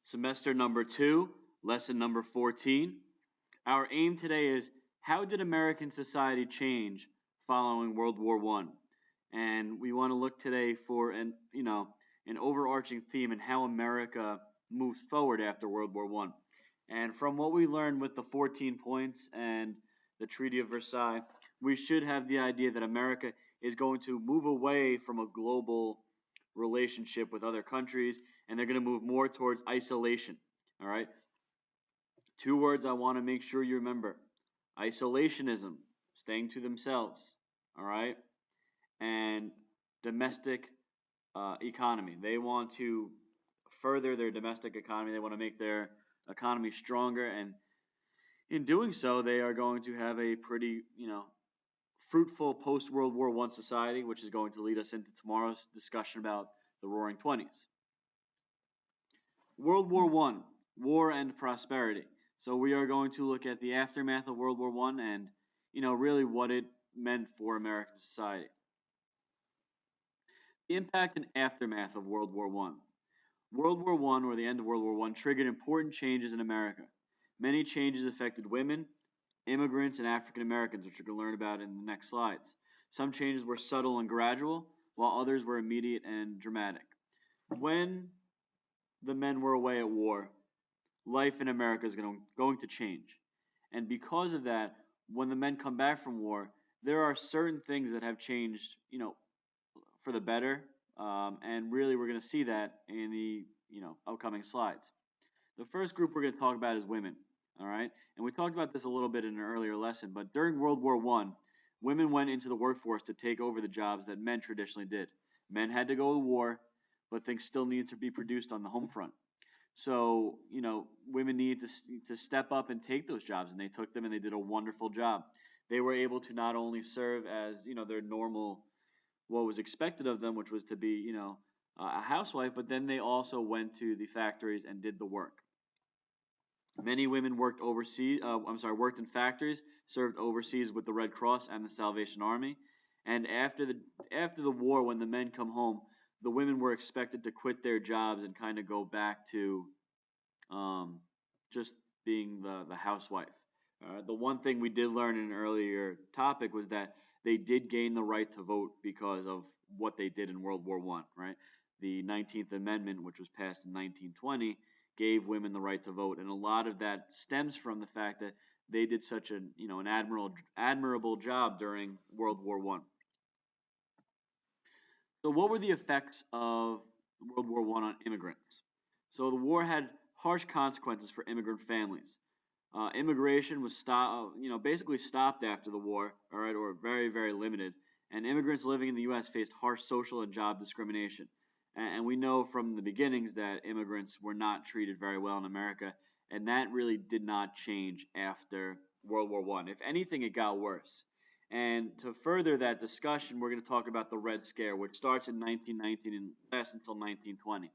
semester number 2, lesson number 14. Our aim today is how did American society change following World War I? And we want to look today for an overarching theme in how America moves forward after World War I. And from what we learned with the 14 points and the Treaty of Versailles, we should have the idea that America is going to move away from a global relationship with other countries, and they're going to move more towards isolation. All right. Two words I want to make sure you remember: isolationism, staying to themselves. All right. And domestic economy. They want to further their domestic economy. They want to make their economy stronger, and in doing so, they are going to have a pretty, fruitful post World War I society, which is going to lead us into tomorrow's discussion about the Roaring Twenties. World War I, war and prosperity. So we are going to look at the aftermath of World War I and, really what it meant for American society. The impact and aftermath of World War I. World War I, or the end of World War I, triggered important changes in America. Many changes affected women, immigrants, and African Americans, which we're going to learn about in the next slides. Some changes were subtle and gradual, while others were immediate and dramatic. When the men were away at war, life in America is going to change. And because of that, when the men come back from war, there are certain things that have changed, for the better. And really, we're going to see that in the, upcoming slides. The first group we're going to talk about is women. All right. And we talked about this a little bit in an earlier lesson, but during World War I, women went into the workforce to take over the jobs that men traditionally did. Men had to go to war, but things still needed to be produced on the home front. So, women needed to step up and take those jobs, and they took them and they did a wonderful job. They were able to not only serve as, their normal, what was expected of them, which was to be, a housewife, but then they also went to the factories and did the work. Many women worked overseas. Worked in factories, served overseas with the Red Cross and the Salvation Army. And after the war, when the men come home, the women were expected to quit their jobs and kind of go back to just being the housewife. The one thing we did learn in an earlier topic was that they did gain the right to vote because of what they did in World War I. Right, the 19th Amendment, which was passed in 1920, gave women the right to vote, and a lot of that stems from the fact that they did such an admirable job during World War I. So, what were the effects of World War I on immigrants? So, the war had harsh consequences for immigrant families. Immigration was basically stopped after the war, all right, or very, very limited. And immigrants living in the U.S. faced harsh social and job discrimination. And we know from the beginnings that immigrants were not treated very well in America, and that really did not change after World War I. If anything, it got worse. And to further that discussion, we're going to talk about the Red Scare, which starts in 1919 and lasts until 1920.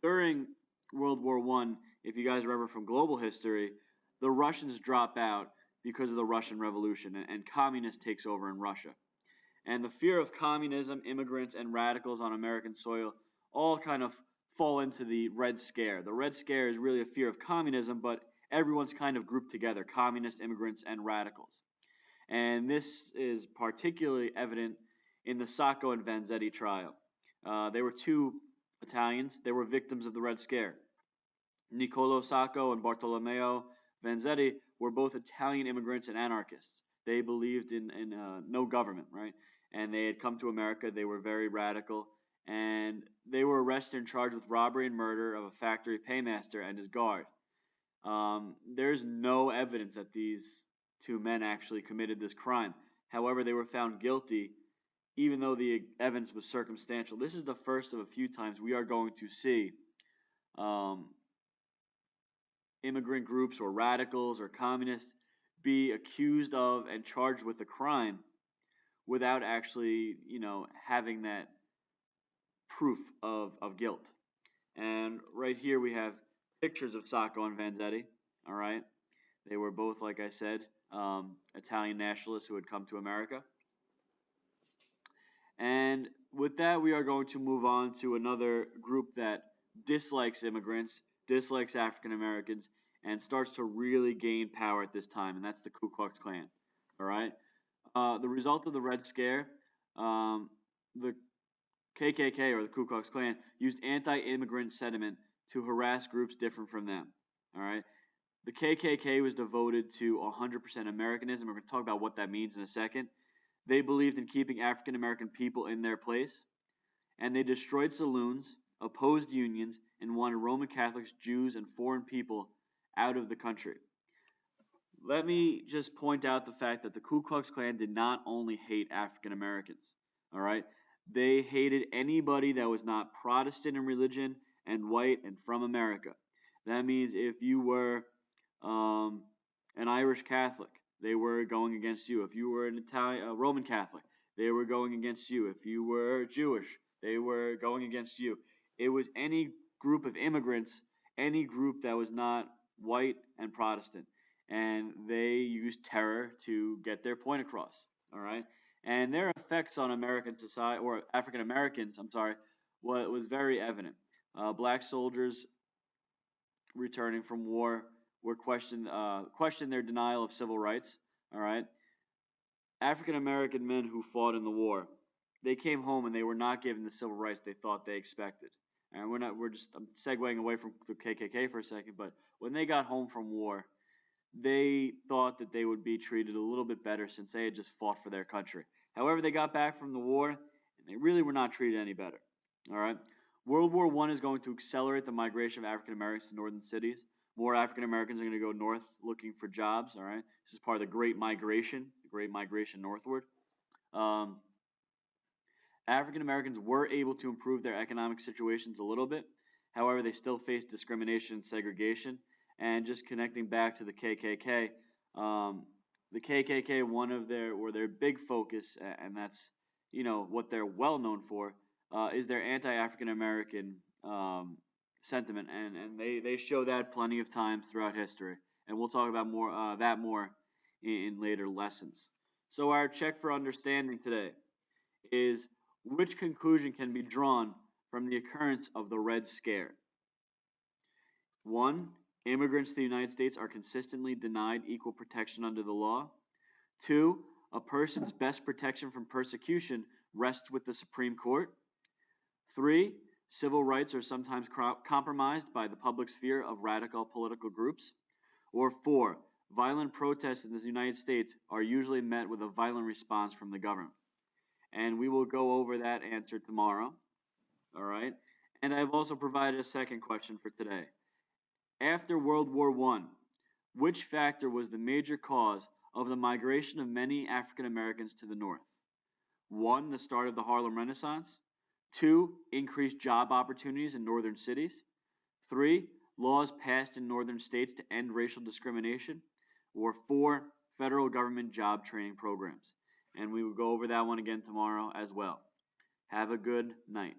During World War I, if you guys remember from global history, the Russians drop out because of the Russian Revolution, and communist takes over in Russia. And the fear of communism, immigrants, and radicals on American soil all kind of fall into the Red Scare. The Red Scare is really a fear of communism, but everyone's kind of grouped together: communists, immigrants, and radicals. And this is particularly evident in the Sacco and Vanzetti trial. They were two Italians. They were victims of the Red Scare. Niccolò Sacco and Bartolomeo Vanzetti were both Italian immigrants and anarchists. They believed in no government, right? And they had come to America. They were very radical. And they were arrested and charged with robbery and murder of a factory paymaster and his guard. There's no evidence that these two men actually committed this crime. However, they were found guilty, even though the evidence was circumstantial. This is the first of a few times we are going to see immigrant groups or radicals or communists be accused of and charged with a crime without actually, having that proof of guilt. And right here we have pictures of Sacco and Vanzetti. All right. They were both, like I said, Italian nationalists who had come to America. And with that, we are going to move on to another group that dislikes immigrants, dislikes African Americans, and starts to really gain power at this time, and that's the Ku Klux Klan. All right. The result of the Red Scare, the KKK or the Ku Klux Klan used anti-immigrant sentiment to harass groups different from them. All right. The KKK was devoted to 100% Americanism. We're going to talk about what that means in a second. They believed in keeping African American people in their place, and they destroyed saloons, opposed unions, and wanted Roman Catholics, Jews, and foreign people out of the country. Let me just point out the fact that the Ku Klux Klan did not only hate African Americans, all right? They hated anybody that was not Protestant in religion and white and from America. That means if you were an Irish Catholic, they were going against you. If you were an Italian, Roman Catholic, they were going against you. If you were Jewish, they were going against you. It was any group of immigrants, any group that was not white and Protestant, and they used terror to get their point across. All right, and their effects on American society or African Americans, I'm sorry, was very evident. Black soldiers returning from war were questioned their denial of civil rights. All right, African American men who fought in the war, they came home and they were not given the civil rights they thought they expected. And I'm segueing away from the KKK for a second, but when they got home from war, they thought that they would be treated a little bit better since they had just fought for their country. However, they got back from the war and they really were not treated any better. All right. World War I is going to accelerate the migration of African Americans to northern cities. More African Americans are going to go north looking for jobs. All right. This is part of the Great Migration northward. Um, African Americans were able to improve their economic situations a little bit. However, they still face discrimination and segregation. And just connecting back to the KKK, the KKK, one of their big focus, and that's what they're well known for, is their anti-African American sentiment, and they show that plenty of times throughout history. And we'll talk about more in later lessons. So our check for understanding today is which conclusion can be drawn from the occurrence of the Red Scare. 1. Immigrants to the United States are consistently denied equal protection under the law. 2. A person's best protection from persecution rests with the Supreme Court. 3. Civil rights are sometimes compromised by the public sphere of radical political groups. Or 4. Violent protests in the United States are usually met with a violent response from the government. And we will go over that answer tomorrow. All right. And I've also provided a second question for today. After World War I, which factor was the major cause of the migration of many African Americans to the North? 1. The start of the Harlem Renaissance. 2. Increased job opportunities in northern cities. 3. Laws passed in northern states to end racial discrimination. Or 4. Federal government job training programs. And we will go over that one again tomorrow as well. Have a good night.